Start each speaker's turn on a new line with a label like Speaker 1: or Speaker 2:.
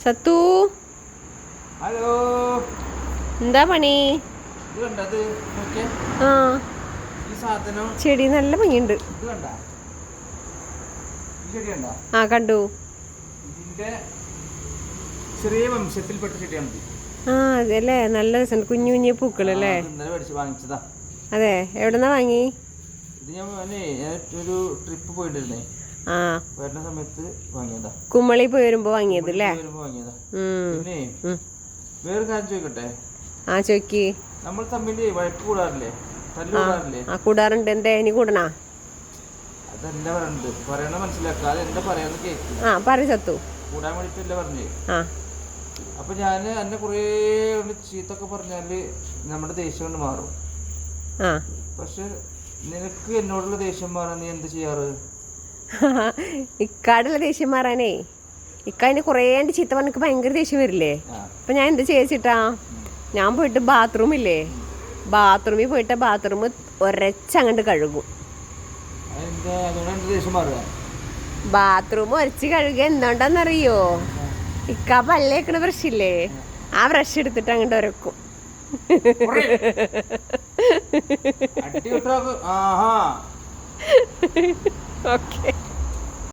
Speaker 1: സത്തു
Speaker 2: hello
Speaker 1: എന്താ പണി? ആ ചെടി നല്ല ഭംഗിയുണ്ട്. ആ കണ്ടു.
Speaker 2: ചെറിയ വംശത്തിൽപ്പെട്ട ചെടിയാണ്.
Speaker 1: ആ അതെല്ലേ, നല്ല രസം, കുഞ്ഞു കുഞ്ഞു പൂക്കളല്ലേ? അതെ, എവിടെന്നാ വാങ്ങി?
Speaker 2: ഇത് ഞാൻ ഒരു ട്രിപ്പ് പോയിട്ടിരുന്നേ, വരുന്ന സമയത്ത് വാങ്ങിയതാ.
Speaker 1: കുമളി പോയി വരുമ്പോ വാങ്ങിയത് അല്ലേ?
Speaker 2: പിന്നെ വേറെ കാര്യം ചോദിക്കട്ടെ?
Speaker 1: ആ ചോയ്ക്ക്.
Speaker 2: നമ്മൾ തമ്മിൽ വഴക്ക് കൂടാറില്ലേ, തല്ലുകൂടാറില്ലേ?
Speaker 1: ആ കൂടാറുണ്ട്. എന്തേ ഇനി കൂടണ?
Speaker 2: അതെന്താ പറയണത്, പറയണ മനസ്സിലാക്കാതെ എന്താ പറയാന്ന് കേക്ക്.
Speaker 1: ആ പറ സത്തു.
Speaker 2: കൂടാൻ വേണ്ടിട്ടല്ലേ പറഞ്ഞേ. അപ്പൊ ഞാന് എന്നെ കുറേ ചീത്തൊക്കെ പറഞ്ഞാല് നമ്മുടെ ദേഷ്യം കൊണ്ട് മാറും. പക്ഷെ നിനക്ക് എന്നോടുള്ള ദേഷ്യം മാറാൻ നീ എന്ത് ചെയ്യാറ്?
Speaker 1: ഇക്കാടുള്ള ദേഷ്യം മാറാനേ, ഇക്കതിന് കുറേ ചീത്ത പറഞ്ഞ ഭയങ്കര ദേഷ്യം വരില്ലേ? അപ്പൊ ഞാൻ എന്ത് ചെയ്യിച്ചിട്ടാ, ഞാൻ പോയിട്ട് ബാത്റൂമില്ലേ, ബാത്റൂമിൽ പോയിട്ട് ബാത്റൂം ഒരച്ചങ്ങണ്ട് കഴുകും. ബാത്റൂം ഒരച്ച് കഴുകുക എന്തുകൊണ്ടാന്നറിയോ? ഇക്ക പല്ലേക്കണ ബ്രഷില്ലേ, ആ ബ്രഷ് എടുത്തിട്ട് അങ്ങോട്ട് ഒരക്കും. ഓക്കെ.